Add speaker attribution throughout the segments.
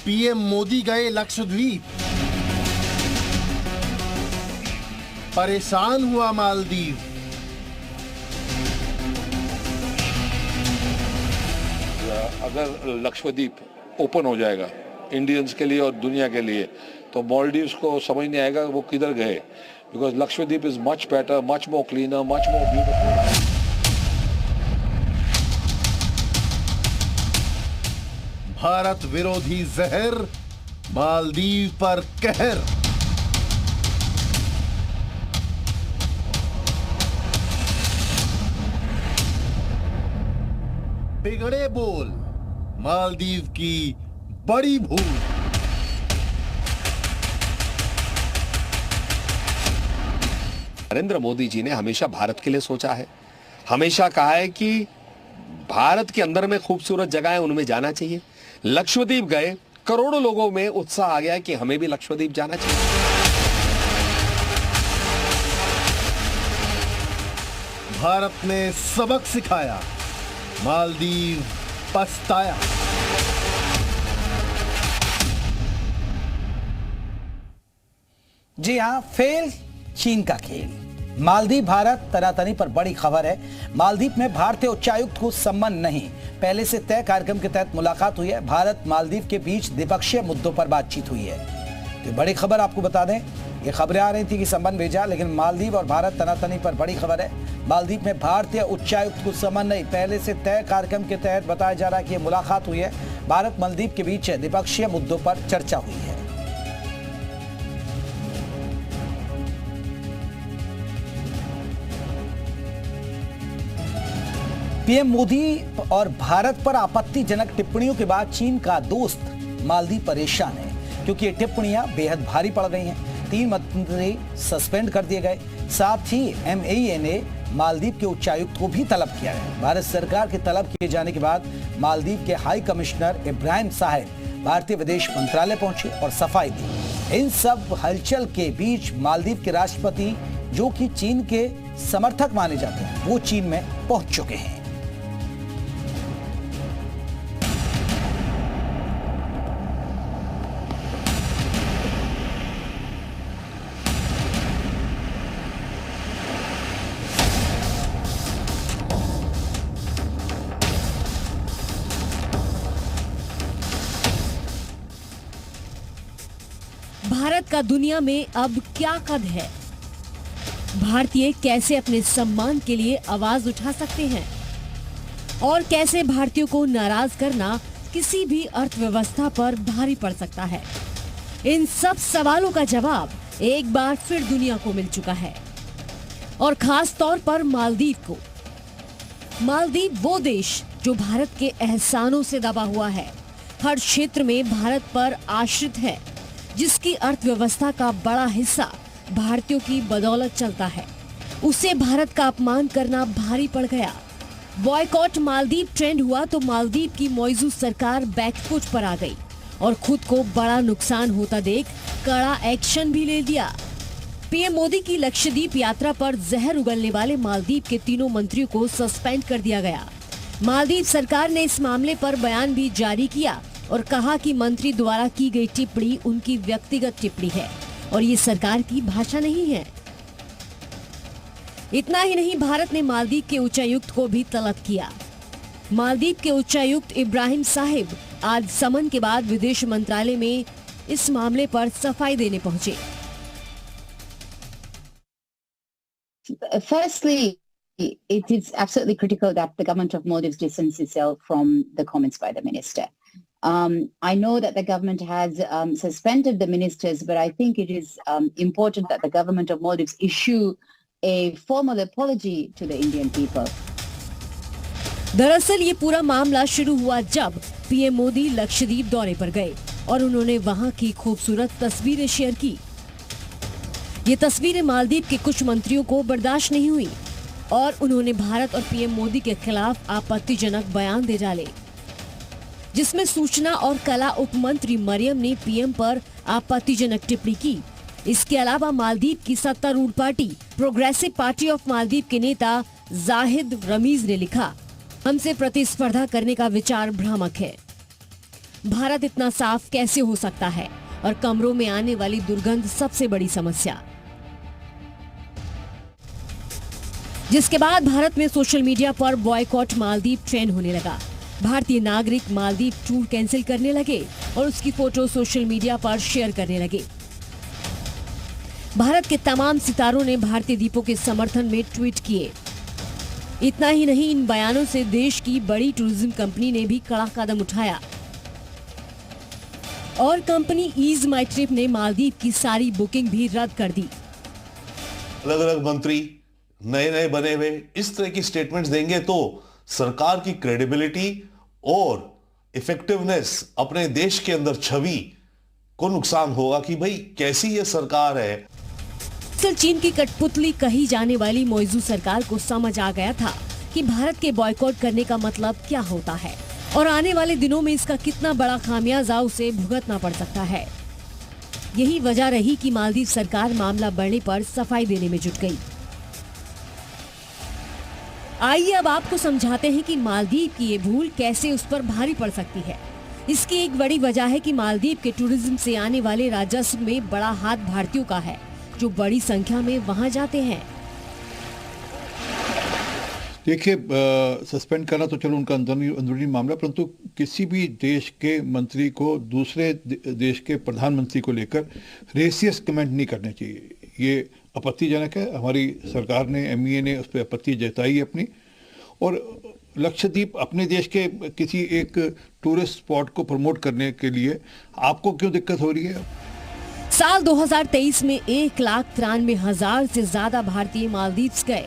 Speaker 1: PM Modi गए लक्षद्वीप, परेशान हुआ मालदीव।
Speaker 2: अगर लक्षद्वीप ओपन हो जाएगा इंडियंस के लिए और दुनिया के लिए, तो मालदीव्स को समझ नहीं आएगा वो किधर गए, because Lakshadweep is much better, much more cleaner, much more beautiful.
Speaker 1: Bharat विरोधी जहर, मालदीव पर कहर। बिगड़े बोल, मालदीव की बड़ी भूल।
Speaker 3: नरेंद्र मोदी जी ने हमेशा भारत के लिए सोचा है, हमेशा कहा है कि भारत के अंदर में खूबसूरत जगह है, उनमें जाना चाहिए। लक्षद्वीप गए, करोड़ों लोगों में उत्साह आ गया कि हमें भी लक्षद्वीप जाना चाहिए।
Speaker 1: भारत ने सबक सिखाया, मालदीव पछताया।
Speaker 4: जी हां, फेल चीन का खेल। मालदीव भारत तनातनी पर बड़ी खबर है। मालदीव में भारतीय उच्चायुक्त को सम्मान नहीं, पहले से तय कार्यक्रम के तहत मुलाकात हुई है। भारत मालदीव के बीच द्विपक्षीय मुद्दों पर बातचीत हुई है। तो बड़ी खबर आपको बता दें, ये खबरें आ रही थी कि सम्मान भेजा, लेकिन मालदीव और भारत तनातनी पर बड़ी खबर है। मालदीव में भारतीय उच्चायुक्त को सम्मान नहीं, पहले से तय कार्यक्रम के तहत बताया जा रहा है कि मुलाकात हुई है। भारत मालदीव के बीच द्विपक्षीय मुद्दों पर चर्चा हुई है। पीएम मोदी और भारत पर आपत्तिजनक टिप्पणियों के बाद चीन का दोस्त मालदीव परेशान है, क्योंकि ये टिप्पणियां बेहद भारी पड़ गई हैं। 3 मंत्री सस्पेंड कर दिए गए, साथ ही एमएईए ने मालदीव के उच्चायुक्त को भी तलब किया है। भारत सरकार के तलब किए जाने के बाद मालदीव के हाई कमिश्नर इब्राहिम साहिब भारतीय विदेश मंत्रालय पहुंचे और सफाई दी। इन सब हलचल के बीच मालदीव के राष्ट्रपति, जो कि चीन के समर्थक माने जाते हैं, वो चीन में पहुंच चुके हैं।
Speaker 5: भारत का दुनिया में अब क्या कद है? भारतीय कैसे अपने सम्मान के लिए आवाज उठा सकते हैं और कैसे भारतीयों को नाराज करना किसी भी अर्थव्यवस्था पर भारी पड़ सकता है? इन सब सवालों का जवाब एक बार फिर दुनिया को मिल चुका है, और खास तौर पर मालदीव को। मालदीव वो देश जो भारत के एहसानों से दबा हुआ है, हर क्षेत्र में भारत पर आश्रित है, जिसकी अर्थव्यवस्था का बड़ा हिस्सा भारतीयों की बदौलत चलता है। उसे भारत का अपमान करना भारी पड़ गया। बॉयकॉट मालदीव ट्रेंड हुआ तो मालदीव की मौजूद सरकार बैकफुट पर आ गई और खुद को बड़ा नुकसान होता देख कड़ा एक्शन भी ले लिया। पीएम मोदी की लक्षद्वीप यात्रा पर जहर उगलने वाले मालदीव के 3 मंत्रियों को सस्पेंड कर दिया गया। मालदीव सरकार ने इस मामले पर बयान भी जारी किया और कहा कि मंत्री द्वारा की गई टिप्पणी उनकी व्यक्तिगत टिप्पणी है और ये सरकार की भाषा नहीं है। इतना ही नहीं, भारत ने मालदीव के उच्चायुक्त को भी तलब किया। मालदीव के उच्चायुक्त इब्राहिम साहिब आज समन के बाद विदेश मंत्रालय में इस मामले पर सफाई देने पहुंचे।
Speaker 6: Firstly, it is absolutely critical that the government of Maldives distances itself from the comments by the minister. I know that the government has suspended the ministers, but I think it is important that the government of Maldives issue a formal apology to the Indian people.
Speaker 5: दरअसल ये पूरा मामला शुरू हुआ जब PM Modi Lakshadweep दौरे पर गए और उन्होंने वहां की खूबसूरत तस्वीरें शेयर की। ये तस्वीरें मालदीव के कुछ मंत्रियों को बर्दाश्त नहीं हुई और उन्होंने भारत और पीएम मोदी के खिलाफ आपत्तिजनक बयान दे डाले, जिसमें सूचना और कला उप मंत्री मरियम ने पीएम पर आपत्तिजनक टिप्पणी की। इसके अलावा मालदीव की सत्तारूढ़ party progressive party of Maldives के नेता जाहिद रमीज ने लिखा, हमसे प्रतिस्पर्धा करने का विचार भ्रामक है। भारत इतना साफ कैसे हो सकता है और कमरों में आने वाली दुर्गंध सबसे बड़ी समस्या। जिसके बाद भारत में सोशल मीडिया पर बॉयकॉट मालदीव ट्रेंड होने लगा। भारतीय नागरिक मालदीव टूर कैंसिल करने लगे और उसकी फोटो सोशल मीडिया पर शेयर करने लगे। भारत के तमाम सितारों ने भारतीय द्वीपों के समर्थन में ट्वीट किए। इतना ही नहीं, इन बयानों से देश की बड़ी टूरिज्म कंपनी ने भी कड़ा कदम उठाया और कंपनी ईज माई ट्रिप ने मालदीव की सारी बुकिंग भी रद्द कर दी।
Speaker 7: अलग अलग मंत्री नए नए बने हुए इस तरह की स्टेटमेंट्स देंगे तो सरकार की क्रेडिबिलिटी और इफेक्टिवनेस, अपने देश के अंदर छवि को नुकसान होगा कि भाई कैसी ये सरकार है।
Speaker 5: चीन की कठपुतली कही जाने वाली मौजूद सरकार को समझ आ गया था कि भारत के बॉयकॉट करने का मतलब क्या होता है और आने वाले दिनों में इसका कितना बड़ा खामियाजा उसे भुगतना पड़ सकता है। यही वजह रही कि मालदीव सरकार मामला बढ़ने पर सफाई देने में जुट गई। आइए अब आपको समझाते हैं कि मालदीव की ये भूल कैसे उस पर भारी पड़ सकती है। इसकी एक बड़ी वजह है कि मालदीव के टूरिज्म से आने वाले राजस्व में बड़ा हाथ भारतीयों का है, जो बड़ी संख्या में वहां जाते हैं।
Speaker 8: देखिए, सस्पेंड करना तो चलो उनका अंदरूनी मामला, परंतु किसी भी देश के मंत्री को दूसरे देश के प्रधानमंत्री को लेकर रेसियस कमेंट नहीं करने चाहिए। ये आपत्तिजनक है। हमारी सरकार ने, MEA ने उस पर आपत्ति जताई अपनी। और लक्षद्वीप अपने देश के किसी एक टूरिस्ट स्पॉट को प्रमोट करने के लिए आपको क्यों दिक्कत हो रही है?
Speaker 5: साल 2023 में 1,93,000 से ज्यादा भारतीय मालदीव्स गए।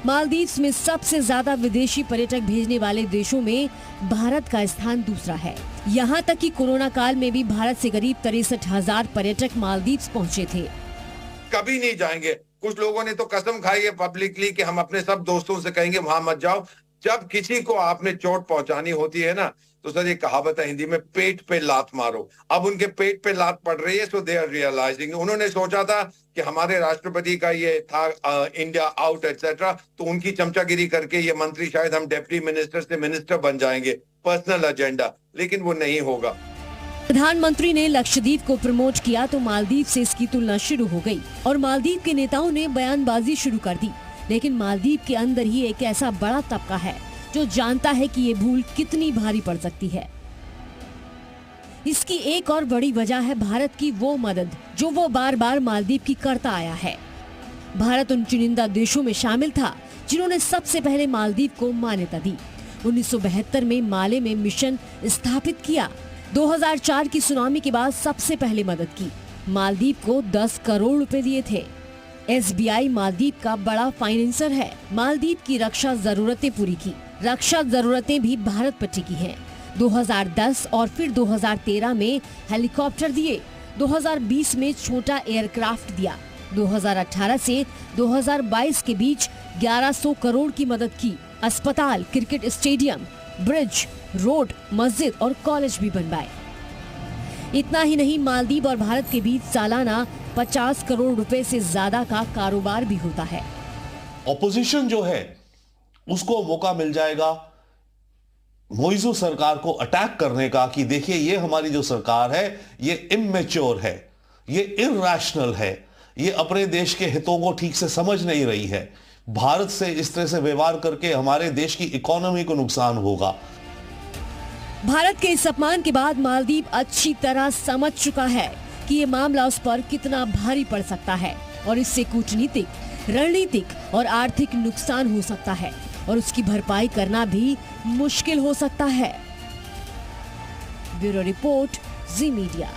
Speaker 5: मालदीव्स में सबसे ज्यादा विदेशी पर्यटक भेजने वाले देशों में भारत का स्थान दूसरा है। यहाँ तक कि कोरोना काल में भी भारत से करीब 63,000 पर्यटक मालदीव्स पहुँचे थे।
Speaker 9: कभी नहीं जाएंगे। कुछ लोगों ने तो कसम खाई है पब्लिकली कि हम अपने सब दोस्तों से कहेंगे वहां मत जाओ। जब किसी को आपने चोट पहुंचानी होती है ना, तो सर ये कहावत है हिंदी में, पेट पे लात मारो। अब उनके पेट पे लात पड़ रही है, सो दे आर रियलाइजिंग। उन्होंने सोचा था कि हमारे राष्ट्रपति का ये था इंडिया आउट एटसेट्रा, तो उनकी चमचागिरी करके ये मंत्री शायद हम डिप्टी मिनिस्टर से मिनिस्टर बन जाएंगे, पर्सनल एजेंडा, लेकिन वो नहीं होगा।
Speaker 5: प्रधानमंत्री ने लक्षद्वीप को प्रमोट किया तो मालदीव से इसकी तुलना शुरू हो गई और मालदीव के नेताओं ने बयानबाजी शुरू कर दी। लेकिन मालदीव के अंदर ही एक ऐसा बड़ा तबका है जो जानता है कि ये भूल कितनी भारी पड़ सकती है। इसकी एक और बड़ी वजह है भारत की वो मदद जो वो बार बार मालदीव की करता आया है। भारत उन चुनिंदा देशों में शामिल था जिन्होंने सबसे पहले मालदीव को मान्यता दी। 1972 में माले में मिशन स्थापित किया। 2004 की सुनामी के बाद सबसे पहले मदद की। मालदीव को 10 करोड़ रुपए दिए थे। SBI मालदीव का बड़ा फाइनेंसर है। मालदीव की रक्षा जरूरतें पूरी की। रक्षा जरूरतें भी भारत पर टिकी हैं। 2010 और फिर 2013 में हेलीकॉप्टर दिए। 2020 में छोटा एयरक्राफ्ट दिया। 2018 से 2022 के बीच 1100 करोड़ की मदद की। अस्पताल, क्रिकेट स्टेडियम, ब्रिज, रोड, मस्जिद और कॉलेज भी बनवाए। इतना ही नहीं, मालदीव और भारत के बीच सालाना 50 करोड़ रुपए से ज्यादा का कारोबार भी होता है।
Speaker 7: ऑपोजिशन जो है उसको मौका मिल जाएगा मोइजू सरकार को अटैक करने का कि देखिए ये हमारी जो सरकार है ये इमैच्योर है, ये इरैशनल है, ये अपने देश के हितों को ठीक से समझ नहीं रही है। भारत से इस तरह से व्यवहार करके हमारे देश की इकोनॉमी को नुकसान होगा।
Speaker 5: भारत के इस अपमान के बाद मालदीव अच्छी तरह समझ चुका है कि ये मामला उस पर कितना भारी पड़ सकता है और इससे कूटनीतिक, रणनीतिक और आर्थिक नुकसान हो सकता है और उसकी भरपाई करना भी मुश्किल हो सकता है। ब्यूरो रिपोर्ट, जी मीडिया।